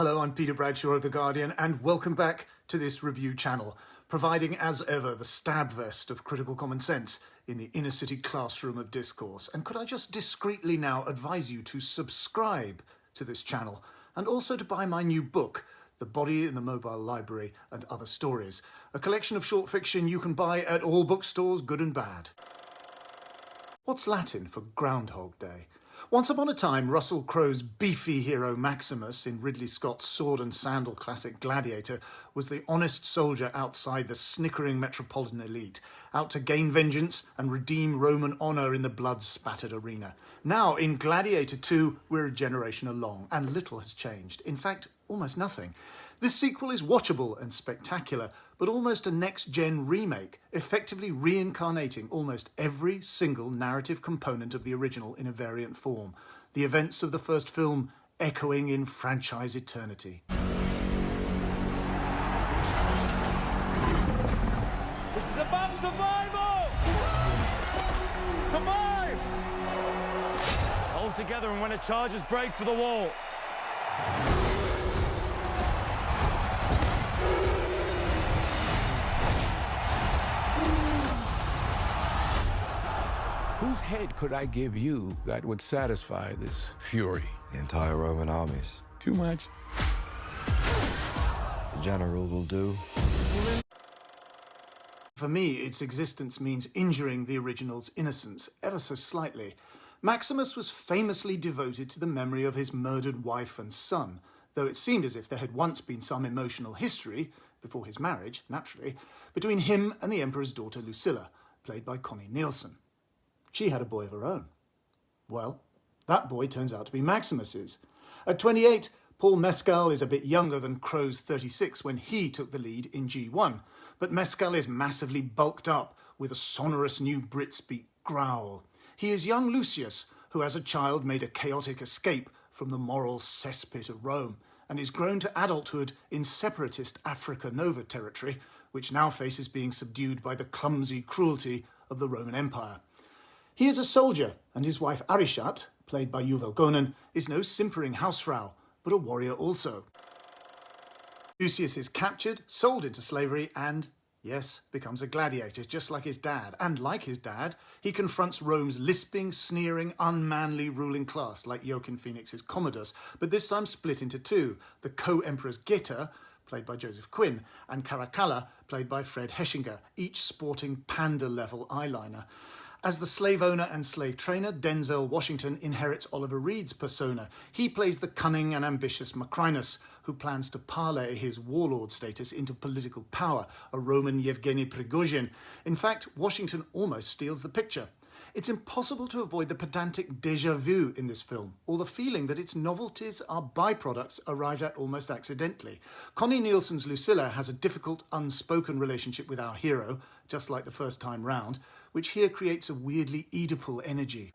Hello, I'm Peter Bradshaw of The Guardian, and welcome back to this review channel, providing as ever the stab vest of critical common sense in the inner city classroom of discourse. And could I just discreetly now advise you to subscribe to this channel and also to buy my new book, The Body in the Mobile Library and Other Stories, a collection of short fiction you can buy at all bookstores, good and bad. What's Latin for Groundhog Day? Once upon a time, Russell Crowe's beefy hero Maximus in Ridley Scott's sword and sandal classic Gladiator was the honest soldier outside the snickering metropolitan elite, out to gain vengeance and redeem Roman honour in the blood-spattered arena. Now, in Gladiator II, we're a generation along, and little has changed. In fact, almost nothing. This sequel is watchable and spectacular, but almost a next-gen remake, effectively reincarnating almost every single narrative component of the original in a variant form, the events of the first film echoing in franchise eternity. This is about survival! Survive! Hold together and when it charges, break for the wall. Whose head could I give you that would satisfy this fury? The entire Roman armies. Too much? The general will do. For me, its existence means injuring the original's innocence ever so slightly. Maximus was famously devoted to the memory of his murdered wife and son, though it seemed as if there had once been some emotional history, before his marriage, naturally, between him and the emperor's daughter Lucilla, played by Connie Nielsen. She had a boy of her own. Well, that boy turns out to be Maximus's. At 28, Paul Mescal is a bit younger than Crowe's 36 when he took the lead in G1, but Mescal is massively bulked up with a sonorous new Britspeak growl. He is young Lucius, who as a child made a chaotic escape from the moral cesspit of Rome, and is grown to adulthood in separatist Africa Nova territory, which now faces being subdued by the clumsy cruelty of the Roman Empire. He is a soldier, and his wife Arishat, played by Yuval Gonen, is no simpering housefrau, but a warrior also. Lucius is captured, sold into slavery, and, yes, becomes a gladiator, just like his dad. And like his dad, he confronts Rome's lisping, sneering, unmanly ruling class, like Joaquin Phoenix's Commodus, but this time split into two, the co-emperors Geta, played by Joseph Quinn, and Caracalla, played by Fred Heschinger, each sporting panda-level eyeliner. As the slave owner and slave trainer, Denzel Washington inherits Oliver Reed's persona. He plays the cunning and ambitious Macrinus, who plans to parlay his warlord status into political power, a Roman Yevgeny Prigozhin. In fact, Washington almost steals the picture. It's impossible to avoid the pedantic déjà vu in this film, or the feeling that its novelties are byproducts arrived at almost accidentally. Connie Nielsen's Lucilla has a difficult, unspoken relationship with our hero, just like the first time round, which here creates a weirdly Oedipal energy.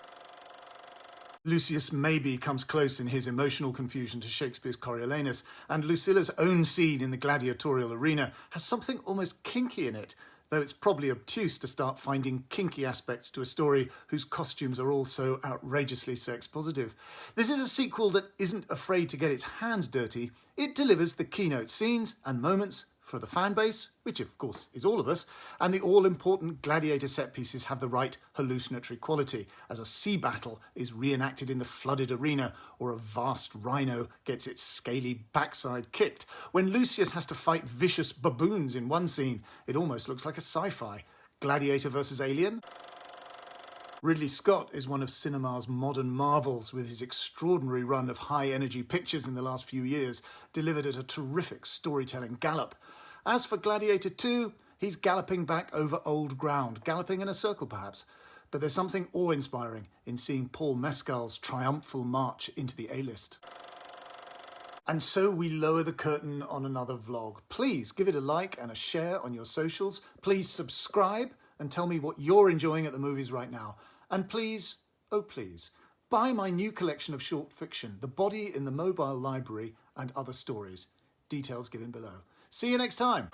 Lucius maybe comes close in his emotional confusion to Shakespeare's Coriolanus, and Lucilla's own scene in the gladiatorial arena has something almost kinky in it, though it's probably obtuse to start finding kinky aspects to a story whose costumes are all so outrageously sex-positive. This is a sequel that isn't afraid to get its hands dirty. It delivers the keynote scenes and moments for the fan base, which of course is all of us, and the all-important gladiator set pieces have the right hallucinatory quality, as a sea battle is reenacted in the flooded arena, or a vast rhino gets its scaly backside kicked. When Lucius has to fight vicious baboons in one scene, it almost looks like a sci-fi. Gladiator versus Alien? Ridley Scott is one of cinema's modern marvels with his extraordinary run of high-energy pictures in the last few years, delivered at a terrific storytelling gallop. As for Gladiator II, he's galloping back over old ground, galloping in a circle perhaps. But there's something awe-inspiring in seeing Paul Mescal's triumphal march into the A-list. And so we lower the curtain on another vlog. Please give it a like and a share on your socials. Please subscribe and tell me what you're enjoying at the movies right now. And please, oh please, buy my new collection of short fiction, The Body in the Mobile Library and Other Stories. Details given below. See you next time.